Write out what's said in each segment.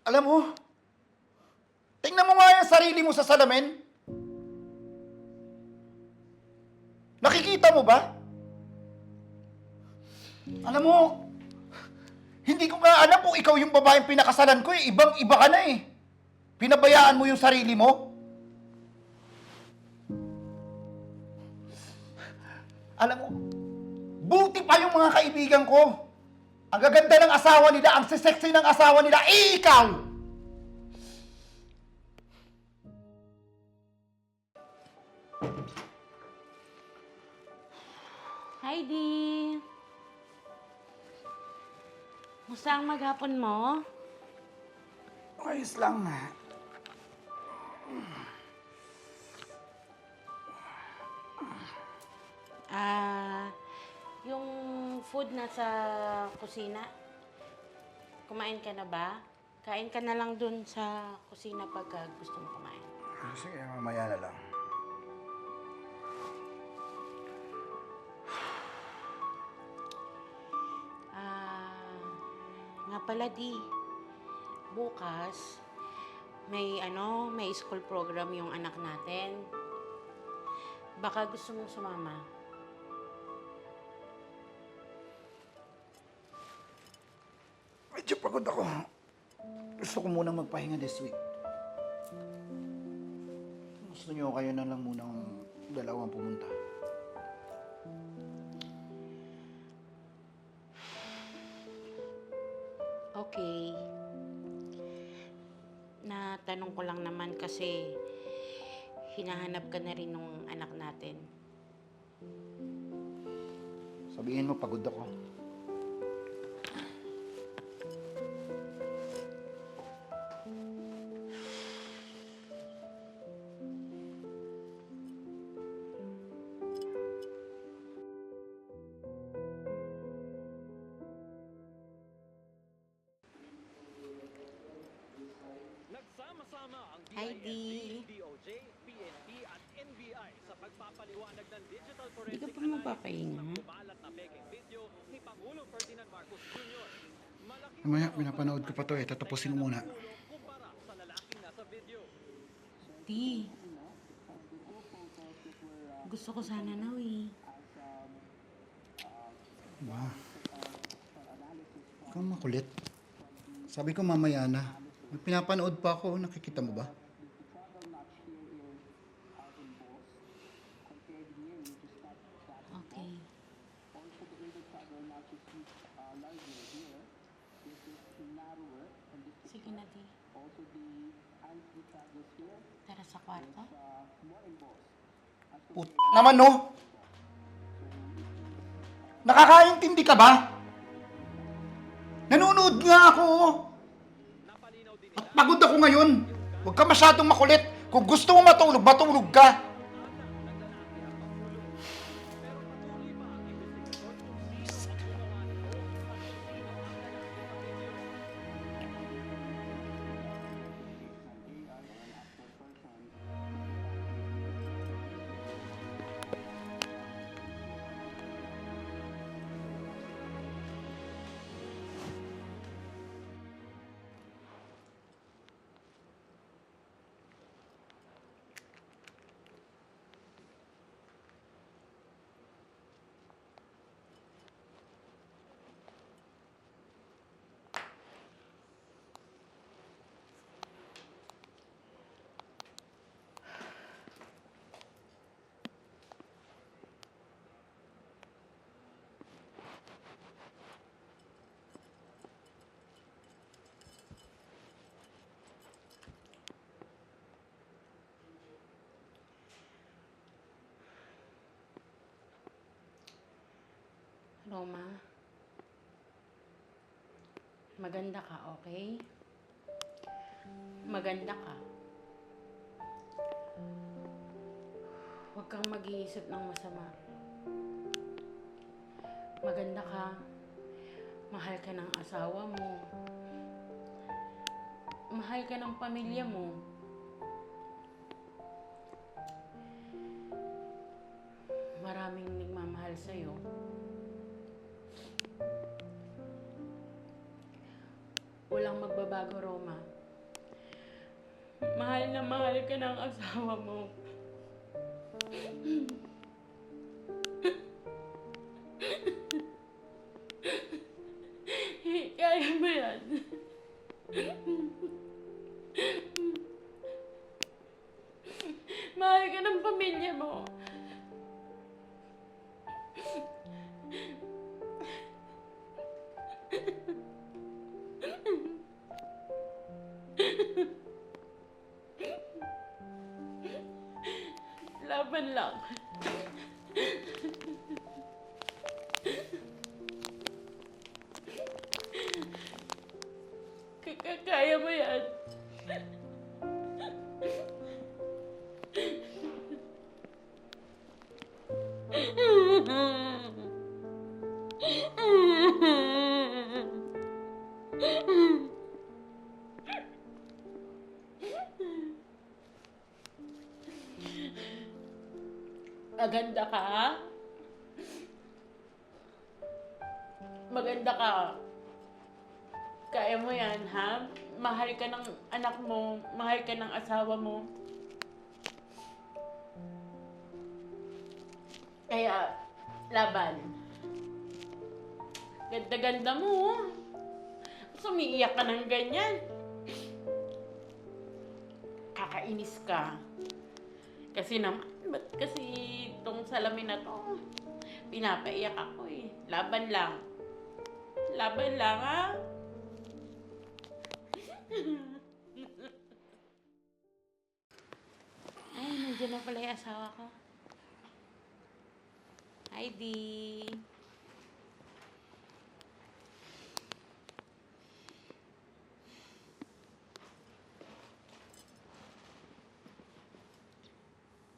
Alam mo, tingnan mo nga yung sarili mo sa salamin. Nakikita mo ba? Alam mo, hindi ko nga alam kung ikaw yung babaeng pinakasalan ko eh. Ibang-iba ka na eh. Pinabayaan mo yung sarili mo. Alam mo, buti pa yung mga kaibigan ko. Ang gaganda ng asawa nila, ang sisexy ng asawa nila, eh ikaw! Heidi! Musta ang maghapon mo? Ayos lang. Yung food na sa kusina, kumain ka na ba? Kain ka na lang dun sa kusina pagka gusto mo kumain. Sige, mamaya na lang. Nga pala di, bukas, may school program yung anak natin. Baka gusto mong sumama. Medyo pagod ako. Gusto ko munang magpahinga this week. Gusto niyo kayo na lang munang dalawang pumunta. Okay. Natanong ko lang naman kasi hinahanap ka na rin nung anak natin. Sabihin mo, pagod ako. Nagsama-sama ang Heidi. DILG, DOJ, PNP at NBI sa pagpapaliwanag ng digital Hindi forensic ka pa mapapahinga? ng kumalat na peking video ni Pangulong Ferdinand Marcos Jr. Malaki Mamaya, pinapanood ko pa to eh. Tatapusin ko muna. kumpara sa lalaking nasa video. Di. Gusto ko sana na eh. Ba? Ikaw makulit. Sabi ko mamaya na. May pinapanood pa ako. Nakikita mo ba? Okay. Sige na, Di. Tara sa kwarto. Put naman no? Nakakaintindi ka ba? Nanonood nga ako. At pagod ako ngayon. Huwag ka masyadong makulit. Kung gusto mo matulog, matulog ka. Roma, maganda ka, okay? Maganda ka. Huwag kang mag-iisip ng masama. Maganda ka. Mahal ka ng asawa mo. Mahal ka ng pamilya mo. Maraming nagmamahal sa'yo. Walang magbabago, Roma. Mahal na mahal ka ng asawa mo. Kaya mo yan. Mahal ka ng pamilya mo. Laban lang. Kaya mo yan. Maganda ka, ha? Maganda ka. Kaya mo yan, ha? Mahal ka ng anak mo, mahal ka ng asawa mo. Kaya, laban. Ganda-ganda mo, oh. Sumiiyak ka ng ganyan. Kakainis ka. Kasi naman, ba't kasi itong salamin na to, pinapaiyak ako eh. Laban lang. Laban lang, ha? Ay, nandiyan na pala yung asawa ko. Hi, Dee.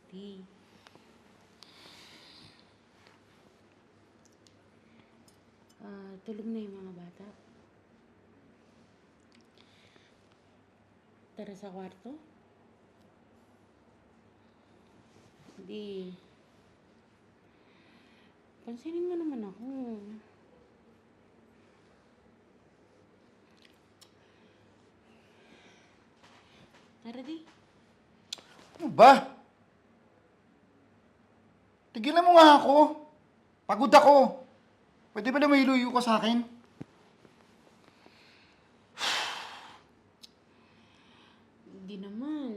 Dee. Tulog na yung mga bata. Tara sa kwarto. Di. Pansinin mo naman ako. Tara, Di. Ano ba? Tigilan mo nga ako. Pagod ako. Pwede ba na may luyo ka sa akin? Hindi naman.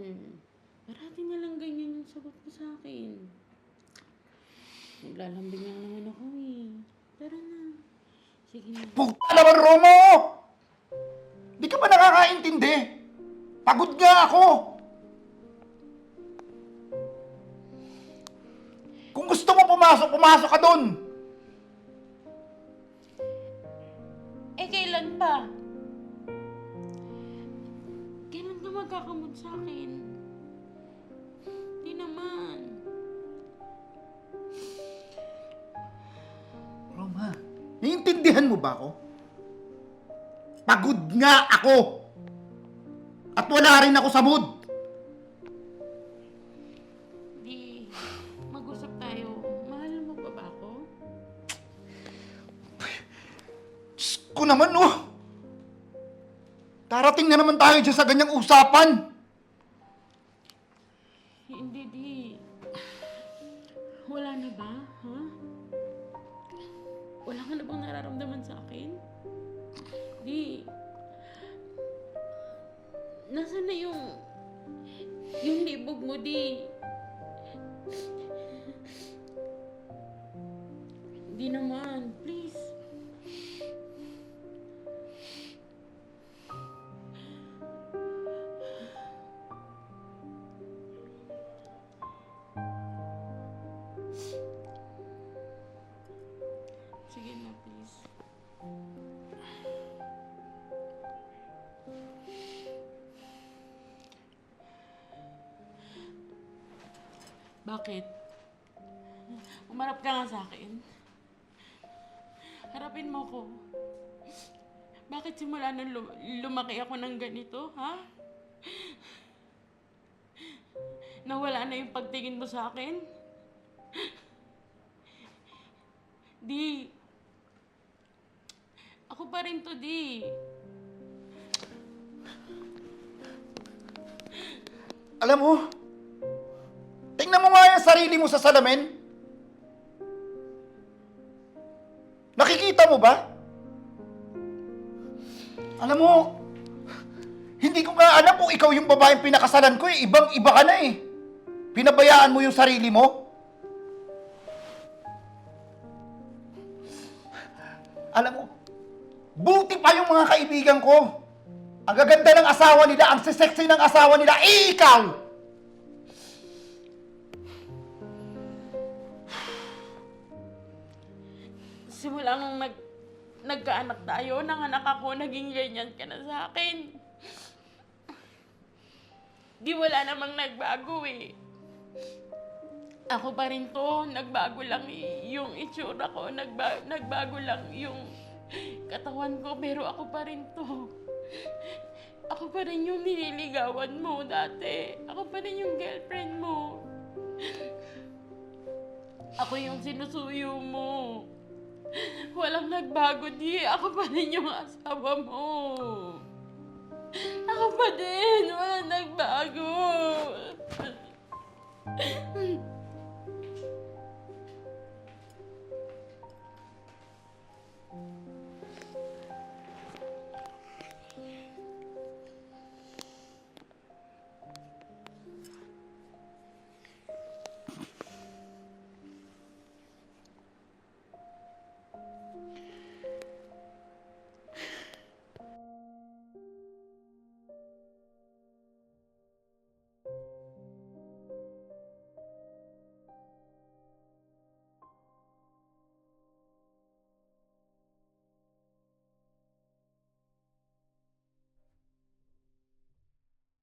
Parati na lang ganyan yung sagot mo sa akin. Naglalambing lang naman ako eh. Tara na. Sige na. Puta naman, Romo! Di ka ba nakakaintindi? Pagod nga ako! Kung gusto mo pumasok, pumasok ka dun! Eh, kailan pa? Kailan ka magkakamot sa akin? Di naman. Roma, naiintindihan mo ba ako? Pagod nga ako! At wala rin ako sa mood! Di, mag-usap tayo. Mahal mo pa ba ako? Diyos ko naman, oh! Darating na naman tayo dyan sa ganyang usapan! Hindi, Di. Wala na ba? Ha? Wala ka na bang nararamdaman sa akin? Di. Nasaan na yung libog mo, Di? Di naman. Please. Sige na, please. Bakit? Umarap ka nga sa akin. Harapin mo ko. Bakit simula nung lumaki ako ng ganito, ha? Nawala na yung pagtingin mo sa akin? Di. Ako pa rin to, Di. Alam mo, tingnan mo nga yung sarili mo sa salamin. Nakikita mo ba? Alam mo, hindi ko nga alam kung ikaw yung babaeng pinakasalan ko eh. Ibang-iba ka na eh. Pinabayaan mo yung sarili mo. Alam mo, buti pa yung mga kaibigan ko. Ang gaganda ng asawa nila, ang sexy ng asawa nila, eh ikaw! Simula nung nagkaanak tayo, nanganak ako, naging ganyan ka na sa akin. Di wala namang nagbago eh. Ako pa rin to, nagbago lang yung itsura ko, nagbago lang yung katawan ko, pero ako pa rin to. Ako pa rin yung nililigawan mo dati. Ako pa rin yung girlfriend mo. Ako yung sinusuyo mo. Walang nagbago, di. Ako pa rin yung asawa mo. Ako pa din. Walang nagbago.